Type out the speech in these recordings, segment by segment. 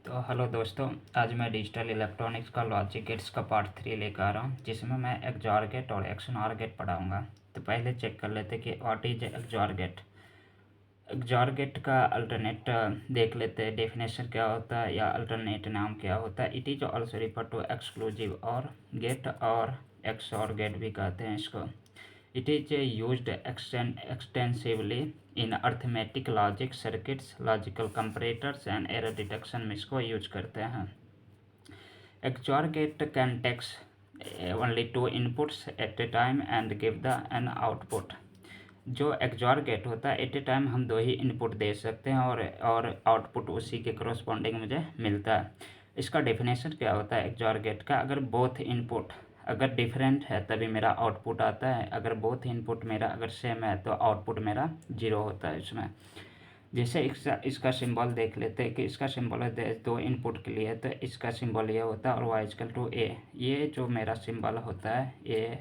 तो हेलो दोस्तों, आज मैं डिजिटल इलेक्ट्रॉनिक्स का लॉजिक गेट्स का पार्ट 3 लेकर आ रहा हूँ, जिसमें मैं एक्सॉर गेट और एक्सनॉर गेट पढ़ाऊँगा। तो पहले चेक कर लेते कि what is XOR gate. XOR gate का अल्टरनेट देख लेते हैं, डेफिनेशन क्या होता है या अल्टरनेट नाम क्या होता है। It is also refer to exclusive OR gate और एक्सॉर गेट भी कहते हैं इसको। It is used extensively in arithmetic logic circuits, logical comparators and error detection में इसको यूज करते हैं। XOR gate can take only two inputs at a time and give the an output। जो XOR gate होता है eight ए time हम दो ही input दे सकते हैं और आउटपुट उसी के करस्पॉन्डिंग मुझे मिलता है। इसका डेफिनेशन क्या होता है XOR गेट का, अगर बोथ इनपुट अगर डिफरेंट है तभी मेरा आउटपुट आता है, अगर बोथ इनपुट मेरा अगर सेम है तो आउटपुट मेरा जीरो होता है इसमें। जैसे इसका सिंबल देख लेते हैं कि इसका सिंबल है दो इनपुट के लिए, तो इसका सिंबल ये होता है और y इक्वल टू ए। ये जो मेरा सिंबल होता है ये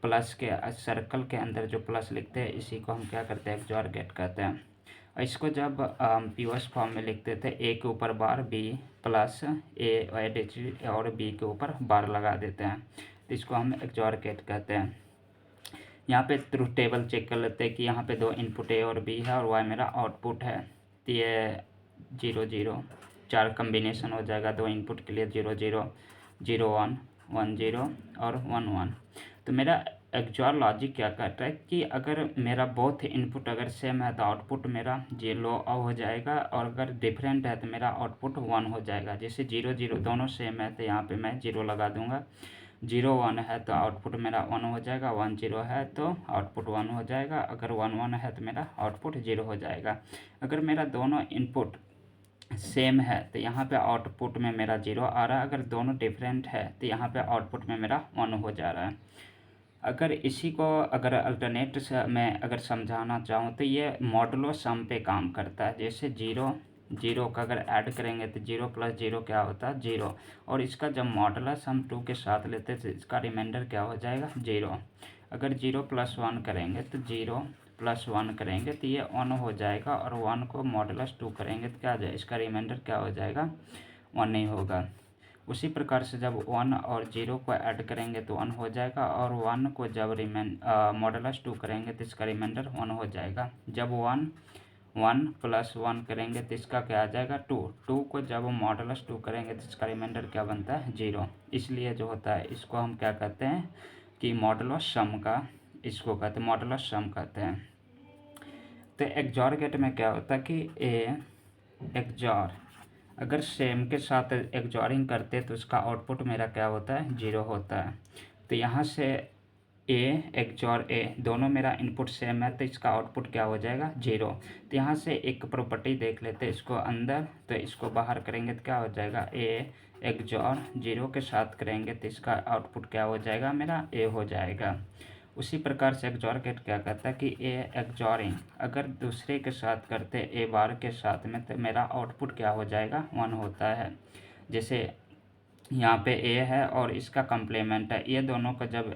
प्लस के सर्कल के अंदर जो प्लस लिखते हैं इसी को हम क्या करते हैं XOR गेट कहते हैं। इसको जब पीओएस फॉर्म में लिखते थे ए के ऊपर बार बी प्लस ए और बी के ऊपर बार लगा देते हैं, तो इसको हम XOR गेट कहते हैं। यहाँ पे ट्रुथ टेबल चेक कर लेते हैं कि यहाँ पे दो इनपुट ए और बी है और वाई मेरा आउटपुट है, तो ये 0 0 चार कम्बिनेशन हो जाएगा दो इनपुट के लिए, 0 0 0 1 1 0 और 1 1। तो मेरा XOR लॉजिक क्या कहता है कि अगर मेरा बोथ इनपुट अगर सेम है तो आउटपुट मेरा 0 हो जाएगा, और अगर डिफरेंट है तो मेरा आउटपुट 1 हो जाएगा। जैसे 0 0 दोनों सेम है तो यहाँ पे मैं 0 लगा दूंगा, 0 1 है तो आउटपुट मेरा 1 हो जाएगा, 1 0 है तो आउटपुट 1 हो जाएगा, अगर 1 1 है तो मेरा आउटपुट 0 हो जाएगा। अगर मेरा दोनों इनपुट सेम है तो यहाँ पे आउटपुट में मेरा 0 आ रहा है, अगर दोनों डिफरेंट है तो यहाँ पे आउटपुट में मेरा 1 हो जा रहा है। अगर इसी को अगर अल्टरनेट से मैं अगर समझाना चाहूँ तो ये मॉडुलो सम पे काम करता है। जैसे 0 0 का अगर ऐड करेंगे तो 0 प्लस 0 क्या होता है 0, और इसका जब मॉडुलस हम 2 के साथ लेते हैं तो इसका रिमाइंडर क्या हो जाएगा 0। अगर 0 प्लस 1 करेंगे तो 0 प्लस 1 करेंगे तो ये 1 हो जाएगा, और 1 को मॉडुलस 2 करेंगे तो क्या आ जाएगा, इसका रिमाइंडर क्या हो जाएगा 1 ही होगा। उसी प्रकार से जब 1 और 0 को ऐड करेंगे तो 1 हो जाएगा, और 1 को जब मॉडुलस 2 करेंगे तो इसका रिमाइंडर 1 हो जाएगा। जब 1 प्लस 1 करेंगे तो इसका क्या आ जाएगा 2। 2 को जब मॉडुलस 2 करेंगे तो इसका रिमाइंडर क्या बनता है 0। इसलिए जो होता है इसको हम क्या कहते हैं कि मॉडुलस सम का, इसको कहते हैं मॉडुलस सम कहते हैं। तो XOR गेट में क्या होता है कि ए XOR अगर सेम के साथ एक्सॉरिंग करते तो उसका आउटपुट मेरा क्या होता है 0 होता है। तो यहाँ से ए XOR ए दोनों मेरा इनपुट सेम है तो इसका आउटपुट क्या हो जाएगा 0। तो यहाँ से एक प्रॉपर्टी देख लेते हैं, इसको अंदर तो इसको बाहर करेंगे तो क्या हो जाएगा ए XOR 0 के साथ करेंगे तो इसका आउटपुट क्या हो जाएगा मेरा ए हो जाएगा। उसी प्रकार से XOR गेट क्या कहता है कि ए XORing अगर दूसरे के साथ करते ए बार के साथ में तो मेरा आउटपुट क्या हो जाएगा 1 होता है। जैसे यहाँ पे ए है और इसका कम्प्लीमेंट है, ये दोनों का जब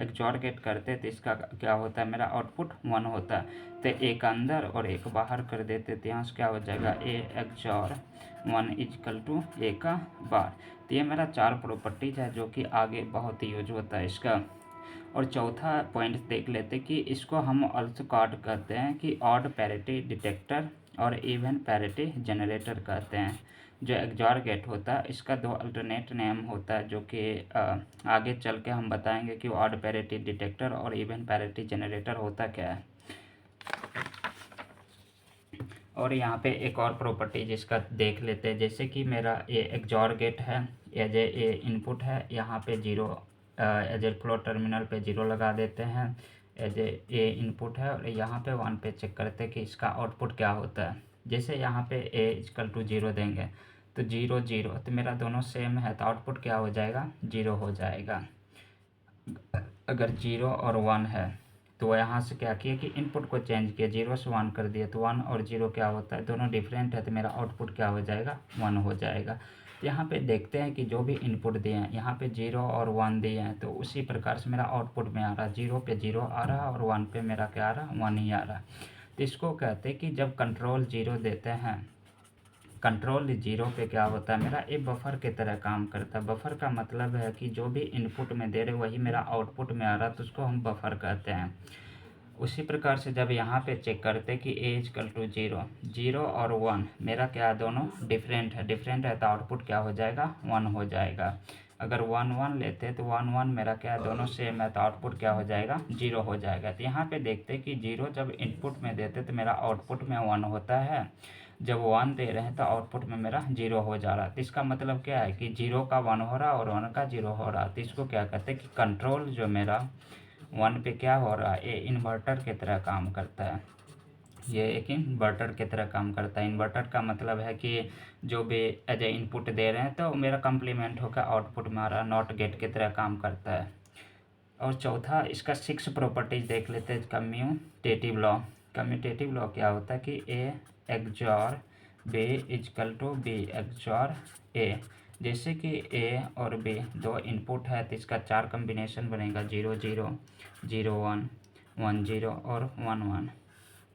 XOR गेट करते तो इसका क्या होता है मेरा आउटपुट 1 होता है। तो एक अंदर और एक बाहर कर देते तो यहाँ से क्या हो जाएगा ए XOR 1 इजकल टू ए का बार। तो ये मेरा 4 प्रॉपर्टीज है जो कि आगे बहुत ही यूज होता है इसका। और चौथा पॉइंट देख लेते कि इसको हम ऑल्सो कॉल्ड कहते हैं कि ऑड पैरिटी डिटेक्टर और इवन पैरिटी जनरेटर कहते हैं। जो XOR गेट होता है इसका 2 अल्टरनेट नेम होता है जो कि आगे चल के हम बताएंगे कि ऑड पैरिटी डिटेक्टर और इवन पैरिटी जनरेटर होता क्या है। और यहाँ पे एक और प्रॉपर्टी जिसका देख लेते हैं, जैसे कि मेरा ये XOR गेट है, एज ए इनपुट है, यहाँ पे 0 एज ए फ्लो टर्मिनल पे 0 लगा देते हैं, एज ए इनपुट है, और यहाँ पे 1 पे चेक करते हैं कि इसका आउटपुट क्या होता है। जैसे यहाँ पे ए इक्वल टू 0 देंगे तो 0 0 तो मेरा दोनों सेम है तो आउटपुट क्या हो जाएगा 0 हो जाएगा। अगर 0 और 1 है तो यहाँ से क्या किया कि इनपुट को चेंज किया, 0 से 1 कर दिया तो 1 और 0 क्या होता है दोनों डिफरेंट है तो मेरा आउटपुट क्या हो जाएगा 1 हो जाएगा। तो यहाँ पे देखते हैं कि जो भी इनपुट दिए हैं यहाँ पे 0 और 1 दिए हैं तो उसी प्रकार से मेरा आउटपुट में आ रहा है 0 पे 0 आ रहा है और 1 पे मेरा क्या आ रहा है 1 ही आ रहा है। तो इसको कहते हैं कि जब कंट्रोल 0 देते हैं कंट्रोल जीरो पे क्या होता है मेरा, ये बफर की तरह काम करता है। बफर का मतलब है कि जो भी इनपुट में दे रहे वही मेरा आउटपुट में आ रहा, तो उसको हम बफर कहते हैं। उसी प्रकार से जब यहाँ पे चेक करते कि ए इजकल टू जीरो, जीरो और वन मेरा क्या है, दोनों डिफरेंट है। डिफरेंट है तो आउटपुट क्या हो जाएगा, वन हो जाएगा। अगर वन वन लेते तो वन वन मेरा क्या है, दोनों सेम है तो आउटपुट क्या हो जाएगा, जीरो हो जाएगा। तो यहाँ पे देखते कि जीरो जब इनपुट में देते तो मेरा आउटपुट में वन होता है, जब वन दे रहे हैं तो आउटपुट में मेरा जीरो हो जा रहा है। तो इसका मतलब क्या है कि जीरो का वन हो रहा और वन का जीरो हो रहा। तो इसको क्या कहते हैं कि कंट्रोल जो मेरा वन पे क्या हो रहा है, ये इन्वर्टर की तरह काम करता है। ये एक इन्वर्टर की तरह काम करता है। इन्वर्टर का मतलब है कि जो भी एज ए इनपुट दे रहे हैं तो मेरा कम्प्लीमेंट होकर आउटपुट में आ रहा है, नॉट गेट की तरह काम करता है। और चौथा इसका 6 प्रॉपर्टीज देख लेते हैं। Commutative law. कम्यूटेटिव लॉ क्या होता है कि A XOR B is equal to B XOR A. जैसे कि ए और बी दो इनपुट है तो इसका 4 कम्बिनेशन बनेगा, 0 0 0 1 1 0 और 1 1।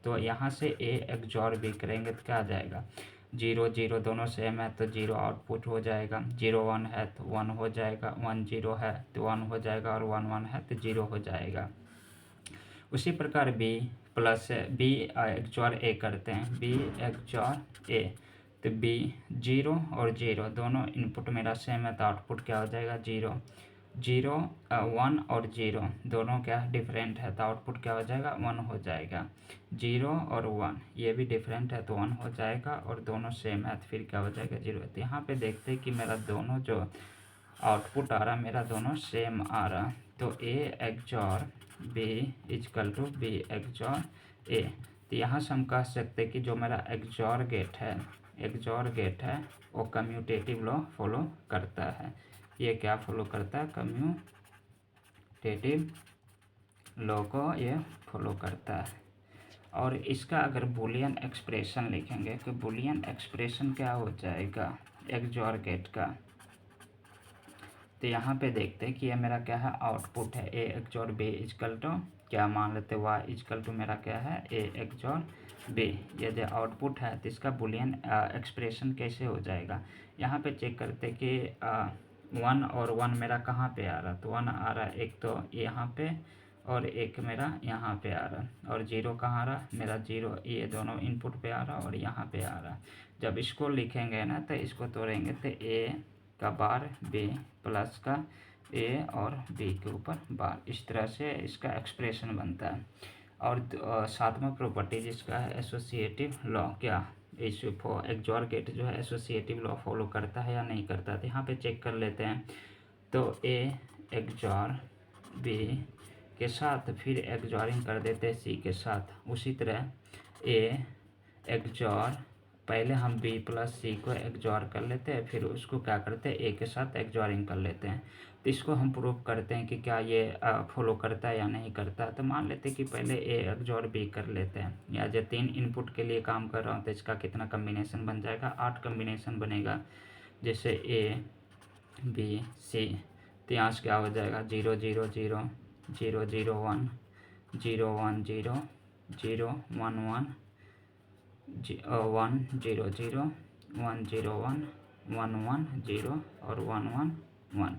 तो यहाँ से ए एक्सॉर बी करेंगे तो क्या आ जाएगा, 0 0 दोनों सेम है तो 0 आउटपुट हो जाएगा, 0 1 है तो 1 हो जाएगा, 1 0 है तो 1 हो जाएगा और 1 1 है तो 0 हो जाएगा। उसी प्रकार बी प्लस बी एक्सॉर ए करते हैं, बी एक्सॉर ए तो बी 0 और 0 दोनों इनपुट मेरा सेम है तो आउटपुट क्या हो जाएगा, 0 0 1 और 0 दोनों क्या डिफरेंट है तो आउटपुट क्या हो जाएगा, 1 हो जाएगा। 0 और 1 ये भी डिफरेंट है तो 1 हो जाएगा और दोनों सेम है तो फिर क्या हो जाएगा, 0। तो यहाँ पे देखते हैं कि मेरा दोनों जो आउटपुट आ रहा मेरा दोनों सेम आ रहा। तो A XOR B is equal to B XOR A. तो यहाँ से हम कह सकते हैं कि जो मेरा एक्सॉर गेट है वो कम्यूटेटिव लॉ फॉलो करता है। ये क्या फॉलो करता है, कम्यूटेटिव लॉ को ये फॉलो करता है। और इसका अगर बुलियन एक्सप्रेशन लिखेंगे तो बुलियन एक्सप्रेशन क्या हो जाएगा एक्सॉर गेट का। तो यहाँ पे देखते हैं कि ये मेरा क्या है, आउटपुट है A XOR B is equal to क्या मान लेते हैं, वाई इजकल टू मेरा क्या है, ए एक्सॉर बी। ये जो आउटपुट है तो इसका बुलियन एक्सप्रेशन कैसे हो जाएगा। यहाँ पे चेक करते हैं कि 1 और 1 मेरा कहाँ पे आ रहा, तो 1 आ रहा है एक तो यहाँ पे और एक मेरा यहाँ पे आ रहा, और 0 कहाँ आ रहा मेरा, 0 ये दोनों इनपुट पे आ रहा और यहाँ पे आ रहा। जब इसको लिखेंगे ना तो इसको तोड़ेंगे तो ए का बार बी प्लस का ए और बी के ऊपर बार, इस तरह से इसका एक्सप्रेशन बनता है। और सातवां प्रॉपर्टी जिसका है एसोसिएटिव लॉ, क्या इस एक्सॉर गेट जो है एसोसिएटिव लॉ फॉलो करता है या नहीं करता है। तो यहाँ पे चेक कर लेते हैं। तो ए एक्सॉर बी के साथ फिर एक्सॉरिंग कर देते हैं सी के साथ। उसी तरह ए एक्सॉर पहले हम बी प्लस सी को एक्सॉर कर लेते हैं, फिर उसको क्या करते हैं ए के साथ एक्सॉरिंग कर लेते हैं। तो इसको हम प्रूव करते हैं कि क्या ये फॉलो करता है या नहीं करता। तो मान लेते हैं कि पहले ए एक्सॉर बी कर लेते हैं, या जो 3 इनपुट के लिए काम कर रहा हूँ तो इसका कितना कम्बिनेशन बन जाएगा, 8 कम्बिनेशन बनेगा। जैसे ए बी सी, तो यहाँ से क्या हो जाएगा 0 0 0 0 0 1 0 1 0 0 1 1 1 0 0 1 0 1 1 1 0 और 1 1 1।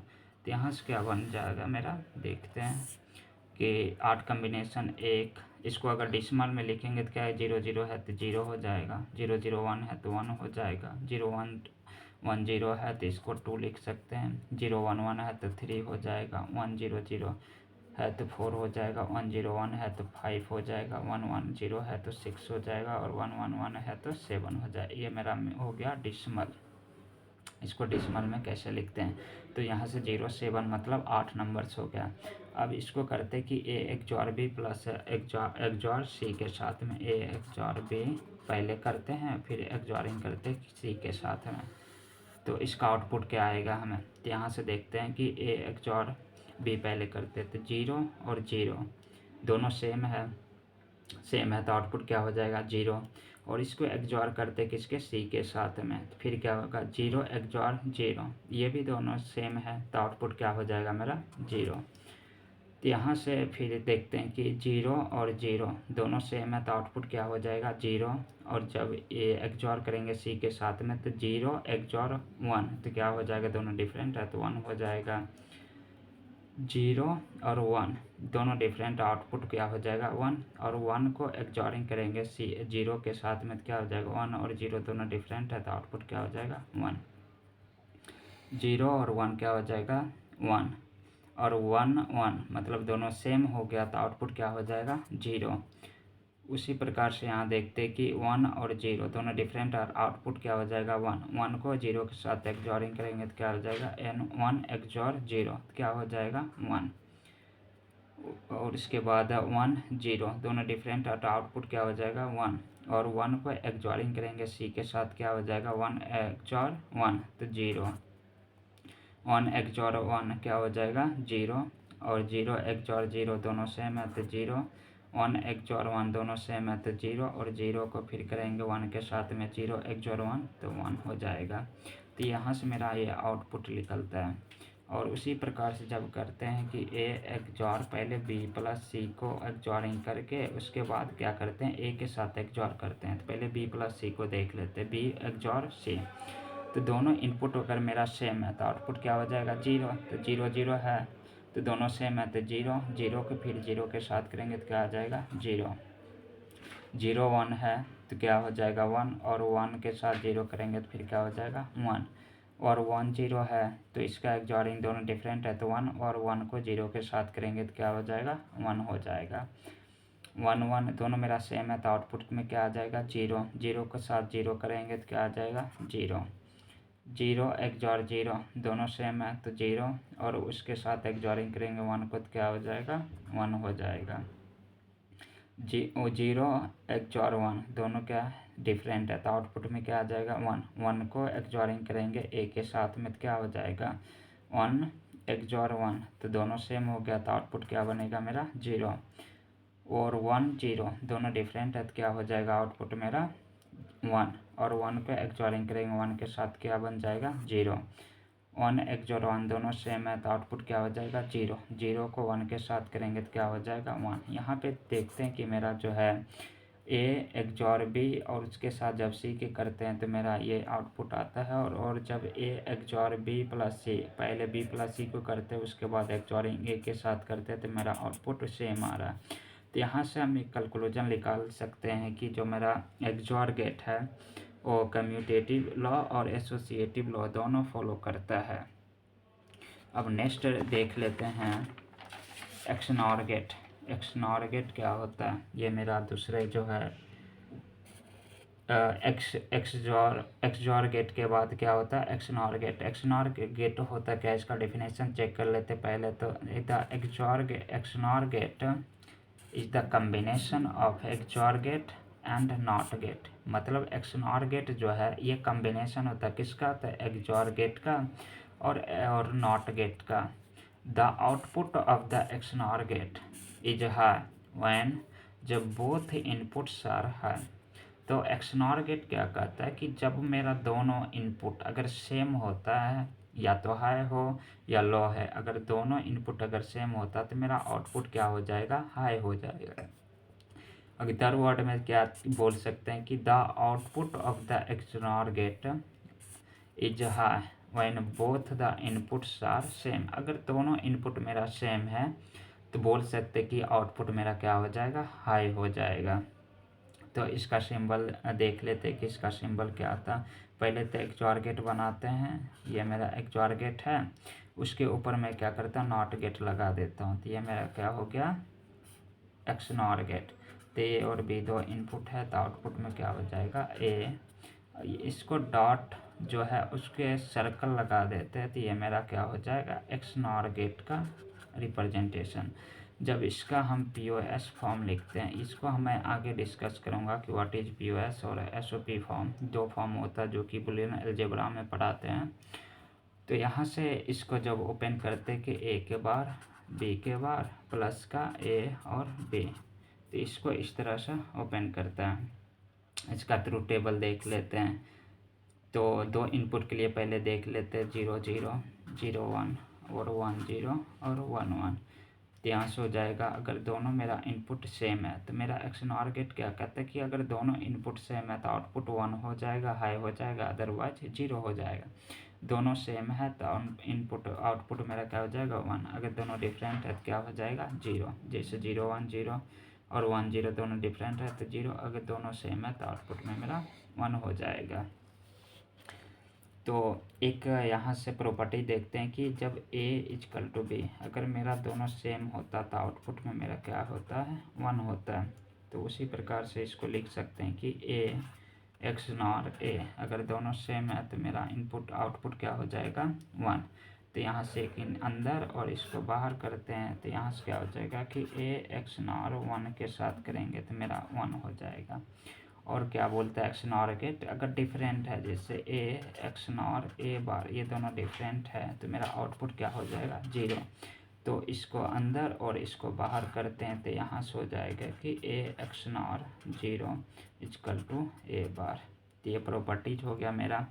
तो यहाँ से क्या बन जाएगा मेरा, देखते हैं कि 8 कम्बिनेशन एक, इसको अगर डिसिमल में लिखेंगे तो क्या है, 0 0 है तो 0 हो जाएगा, 0 0 1 है तो 1 हो जाएगा, 0 1 1 0 है तो इसको 2 लिख सकते हैं, 0 1 1 है तो 3 हो जाएगा, 1 0 0 है तो 4 हो जाएगा, 1 0 1 है तो 5 हो जाएगा, 1 1 0 है तो 6 हो जाएगा और 1 1 1 है तो 7 हो जाएगा। ये मेरा हो गया डिसिमल। इसको डिसिमल में कैसे लिखते हैं, तो यहाँ से 0 7 मतलब 8 नंबर्स हो गया। अब इसको करते कि A XOR B plus XOR C के साथ में, ए एक्सॉर बी पहले करते हैं फिर एक्सॉरिंग करते सी के साथ में। तो इसका आउटपुट क्या आएगा हमें, तो यहाँ से देखते हैं कि ए एक्सॉर बी पहले करते तो 0 और 0 दोनों सेम है तो आउटपुट क्या हो जाएगा 0। और इसको एक्सॉर करते किसके, सी के साथ में, तो फिर क्या होगा 0 एक्सॉर 0, ये भी दोनों सेम है तो आउटपुट क्या हो जाएगा मेरा 0। तो यहाँ से फिर देखते हैं कि 0 और 0 दोनों सेम है तो आउटपुट क्या हो जाएगा 0। और जब ये एक्सॉर करेंगे सी के साथ में तो 0 एक्सॉर 1 तो क्या हो जाएगा, दोनों डिफरेंट है तो 1 हो जाएगा। 0 और 1 दोनों डिफरेंट, आउटपुट क्या हो जाएगा 1। और 1 को एक्सॉरिंग करेंगे सी 0 के साथ में तो क्या हो जाएगा 1 और 0 दोनों डिफरेंट है तो आउटपुट क्या हो जाएगा 1। 0 और 1 क्या हो जाएगा 1 और 1 1 मतलब दोनों सेम हो गया तो आउटपुट क्या हो जाएगा 0। उसी प्रकार से यहाँ देखते हैं कि 1 और 0 दोनों डिफरेंट और आउटपुट क्या हो जाएगा 1। 1 को 0 के साथ एक्सॉरिंग करेंगे तो क्या हो जाएगा n1 एक्सॉर 0 क्या हो जाएगा 1। और इसके बाद 1 0 दोनों डिफरेंट और आउटपुट क्या हो जाएगा 1। और 1 को एक्सॉरिंग करेंगे सी के साथ क्या हो जाएगा 1 एक्सॉर 1 तो 0। 1 एक्सॉर 1 क्या हो जाएगा 0 और 0 एक्सॉर 0 दोनों सेम है तो 0। 1 एक्सॉर 1 दोनों सेम है तो 0 और 0 को फिर करेंगे 1 के साथ में 0 एक्सॉर 1 तो 1 हो जाएगा। तो यहाँ से मेरा ये आउटपुट निकलता है। और उसी प्रकार से जब करते हैं कि ए एक्सॉर पहले बी प्लस सी को एक्सॉरिंग करके उसके बाद क्या करते हैं ए के साथ एक्सॉर करते हैं। तो पहले बी प्लस सी को देख लेते हैं, बी एक्सॉर सी तो दोनों इनपुट अगर मेरा सेम है तो आउटपुट क्या हो जाएगा 0। तो 0 0 है तो दोनों सेम है तो 0 0 को फिर 0 के साथ करेंगे तो क्या आ जाएगा 0। 0 1 है तो क्या हो जाएगा 1 और 1 के साथ 0 करेंगे तो फिर क्या हो जाएगा 1। और 1 0 है तो इसका एक्सॉरिंग दोनों डिफरेंट है तो 1 और 1 को 0 के साथ करेंगे तो क्या हो जाएगा 1 हो जाएगा। 1 1 दोनों मेरा सेम है तो आउटपुट में क्या आ जाएगा 0। 0 के साथ 0 करेंगे तो क्या आ जाएगा 0। 0 एक्सॉर 0 दोनों सेम है तो 0 और उसके साथ एक्सॉरिंग करेंगे 1 को तो क्या हो जाएगा 1 हो जाएगा। 0 एक्सॉर 1 दोनों क्या डिफरेंट है तो आउटपुट में क्या आ जाएगा 1। 1 को एक्सॉरिंग करेंगे ए के साथ में तो क्या हो जाएगा 1 एक्सॉर 1 तो दोनों सेम हो गया तो आउटपुट क्या बनेगा मेरा 0। और 1 0 दोनों डिफरेंट है तो क्या हो जाएगा आउटपुट मेरा 1। और 1 को एक्सॉरिंग करेंगे 1 के साथ क्या बन जाएगा 0। 1 एक्सॉर 1 दोनों सेम है तो आउटपुट क्या हो जाएगा 0। 0 को 1 के साथ करेंगे तो क्या हो जाएगा 1। यहाँ पे देखते हैं कि मेरा जो है ए एक्सॉर बी और उसके साथ जब सी के करते हैं तो मेरा ये आउटपुट आता है। और जब ए एक्सॉर बी प्लस सी पहले बी प्लस सी को करते हैं उसके बाद एक्सॉरिंग ए के साथ करते हैं तो मेरा आउटपुट सेम आ रहा है। तो यहाँ से हम एक कंक्लूजन निकाल सकते हैं कि जो मेरा एक्सॉर गेट है वो कम्यूटेटिव लॉ और एसोसिएटिव लॉ दोनों फॉलो करता है। अब नेक्स्ट देख लेते हैं एक्सनॉर गेट। एक्सनॉर गेट क्या होता है, ये मेरा दूसरे जो है एक्सजॉर गेट के बाद क्या होता है एक्सनॉर गेट। एक्सनॉर गेट होता है क्या, इसका डेफिनेशन चेक कर लेते पहले। तो the XNOR gate is the combination of XOR gate and NOT gate. मतलब एक्सनॉर गेट जो है ये कम्बिनेशन होता है किसका, तो एक्सॉर गेट का और नॉट गेट का। The output of the XNOR gate is high when जब बोथ इनपुट्स आर हाई। तो एक्सनॉर गेट क्या कहता है कि जब मेरा दोनों इनपुट अगर सेम होता है या तो हाई हो या लो है, अगर दोनों इनपुट अगर सेम होता तो मेरा आउटपुट क्या हो जाएगा हाई हो जाएगा। अगर वर्ड में क्या बोल सकते हैं कि the output of the XNOR gate is high when both the inputs are same. अगर दोनों इनपुट मेरा सेम है तो बोल सकते कि आउटपुट मेरा क्या हो जाएगा हाई हो जाएगा। तो इसका सिंबल देख लेते कि इसका सिंबल क्या आता। पहले तो एक्सॉर गेट बनाते हैं, ये मेरा एक्सॉर गेट है, उसके ऊपर मैं क्या करता हूँ नॉट गेट लगा देता हूँ। तो ये मेरा क्या हो गया एक्सनॉर गेट। तो ए और बी दो इनपुट है तो आउटपुट में क्या हो जाएगा ए। इसको डॉट जो है उसके सर्कल लगा देते हैं तो ये मेरा क्या हो जाएगा एक्सनॉर गेट का रिप्रेजेंटेशन। जब इसका हम POS फॉर्म लिखते हैं, इसको मैं आगे डिस्कस करूँगा कि व्हाट इज़ POS और SOP फॉर्म। दो फॉर्म होता है जो कि बुलियन अलजेब्रा में पढ़ाते हैं। तो यहाँ से इसको जब ओपन करते कि A के बार B के बार प्लस का A और B, तो इसको इस तरह से ओपन करता है। इसका ट्रू टेबल देख लेते हैं। तो दो इनपुट के लिए पहले देख लेते हैं 0 0 0 1 और 1 0 और 1 1। तो यहाँ से हो जाएगा अगर दोनों मेरा इनपुट सेम है तो मेरा XNOR गेट क्या कहता है कि अगर दोनों इनपुट सेम है तो आउटपुट 1 हो जाएगा, हाई हो जाएगा, अदरवाइज 0 हो जाएगा। दोनों सेम है तो इनपुट आउटपुट मेरा क्या हो जाएगा 1। अगर दोनों डिफरेंट है तो क्या हो जाएगा 0। जैसे 0 1 0 और 1 0 दोनों डिफरेंट है तो 0। अगर दोनों सेम है तो आउटपुट में मेरा 1 हो जाएगा। तो एक यहाँ से प्रॉपर्टी देखते हैं कि जब a इजकल टू b, अगर मेरा दोनों सेम होता तो आउटपुट में मेरा क्या होता है 1 होता है। तो उसी प्रकार से इसको लिख सकते हैं कि a XNOR a, अगर दोनों सेम है तो मेरा इनपुट आउटपुट क्या हो जाएगा 1। तो यहाँ से एक अंदर और इसको बाहर करते हैं तो यहाँ से क्या हो जाएगा कि a XNOR 1 के साथ करेंगे तो मेरा 1 हो जाएगा। और क्या बोलता है XNOR गेट, अगर डिफरेंट है जैसे a XNOR a बार, ये दोनों डिफरेंट है तो मेरा आउटपुट क्या हो जाएगा 0। तो इसको अंदर और इसको बाहर करते हैं तो यहाँ से हो जाएगा कि a XNOR 0 is equal to a bar. तो ये प्रॉपर्टीज हो गया मेरा।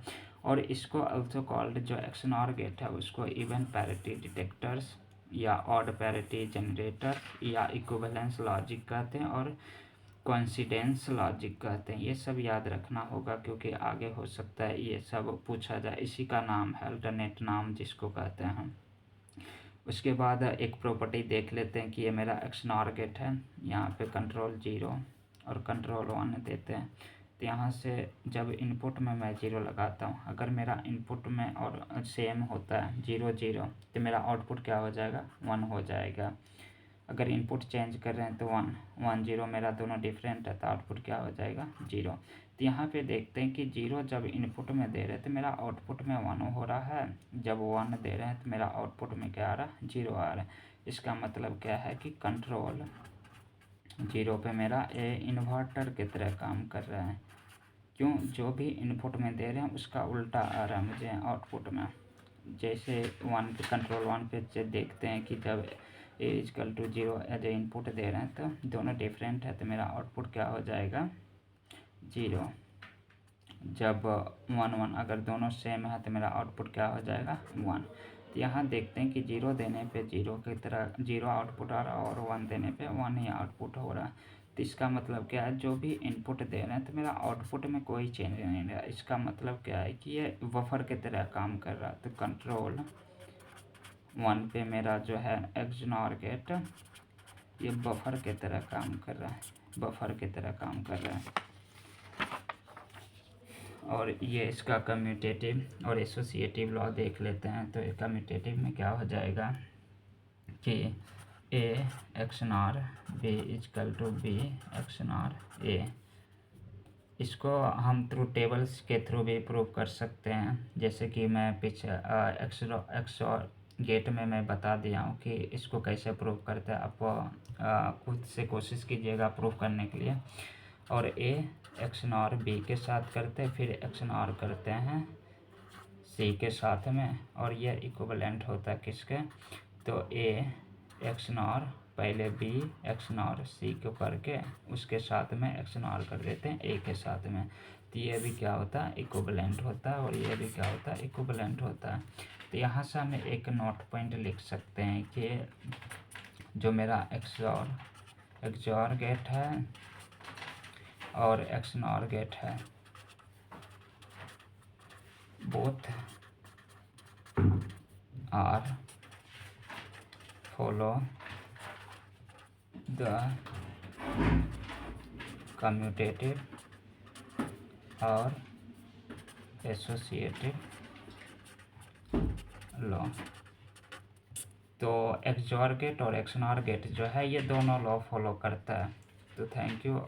और इसको अल्सो कॉल्ड जो XNOR गेट है उसको इवन पैरिटी डिटेक्टर्स या ऑड पैरिटी जनरेटर या इक्विवेलेंस लॉजिक कहते हैं और कोइंसिडेंस लॉजिक कहते हैं। ये सब याद रखना होगा क्योंकि आगे हो सकता है ये सब पूछा जाए। इसी का नाम है अल्टरनेट नाम जिसको कहते हैं हम। उसके बाद एक प्रॉपर्टी देख लेते हैं कि ये मेरा XNOR गेट है। यहाँ पे कंट्रोल 0 और कंट्रोल 1 देते हैं। तो यहाँ से जब इनपुट में मैं 0 लगाता हूँ, अगर मेरा इनपुट में और सेम होता है 0 0 तो मेरा आउटपुट क्या हो जाएगा 1 हो जाएगा। अगर इनपुट चेंज कर रहे हैं तो 1 1 0 मेरा दोनों डिफरेंट है तो आउटपुट क्या हो जाएगा 0। तो यहाँ पे देखते हैं कि 0 जब इनपुट में दे रहे हैं तो मेरा आउटपुट में 1 हो रहा है, जब 1 दे रहे हैं तो मेरा आउटपुट में क्या आ रहा है 0 आ रहा है। इसका मतलब क्या है कि कंट्रोल 0 पे मेरा ए इन्वर्टर की तरह काम कर रहा है। क्यों, जो भी इनपुट में दे रहे हैं उसका उल्टा आ रहा है मुझे आउटपुट में। जैसे 1 पे कंट्रोल 1 पे देखते हैं कि जब A equal to 0 as A input दे रहे हैं तो दोनों डिफरेंट है तो मेरा आउटपुट क्या हो जाएगा 0। जब 1 1 अगर दोनों सेम है तो मेरा आउटपुट क्या हो जाएगा 1। तो यहाँ देखते हैं कि 0 देने पे 0 की तरह 0 आउटपुट आ रहा है और 1 देने पे 1 ही आउटपुट हो रहा है। तो इसका मतलब क्या है, जो भी इनपुट दे रहे हैं तो मेरा आउटपुट में कोई चेंज नहीं रहा। इसका मतलब क्या है कि ये बफर की तरह काम कर रहा है। तो कंट्रोल 1 पे मेरा जो है XNOR गेट ये बफर की तरह काम कर रहा है, बफर की तरह काम कर रहा है। और ये इसका कम्यूटेटिव और एसोसिएटिव लॉ देख लेते हैं। तो कम्यूटेटिव में क्या हो जाएगा कि a XNOR b is equal to b XNOR a। इसको हम थ्रू टेबल्स के थ्रू भी प्रूव कर सकते हैं। जैसे कि मैं पीछे XOR गेट में मैं बता दिया हूँ कि इसको कैसे प्रूव करते हैं। आप खुद से कोशिश कीजिएगा प्रूव करने के लिए। और a XNOR b के साथ करते हैं, फिर XNOR करते हैं c के साथ में, और ये इक्विवेलेंट होता है किसके, तो a XNOR पहले b XNOR c को करके उसके साथ में XNOR कर देते हैं a के साथ में। तो ये भी क्या होता है इक्विवेलेंट होता है और ये भी क्या होता है इक्विवेलेंट होता है। तो यहाँ से हम एक नोट पॉइंट लिख सकते हैं कि जो मेरा XOR गेट है और XNOR गेट है, both are follow the commutative और एसोसिएटिव लॉ। तो XOR गेट और XNOR गेट जो है ये दोनों लॉ फॉलो करता है। तो थैंक यू।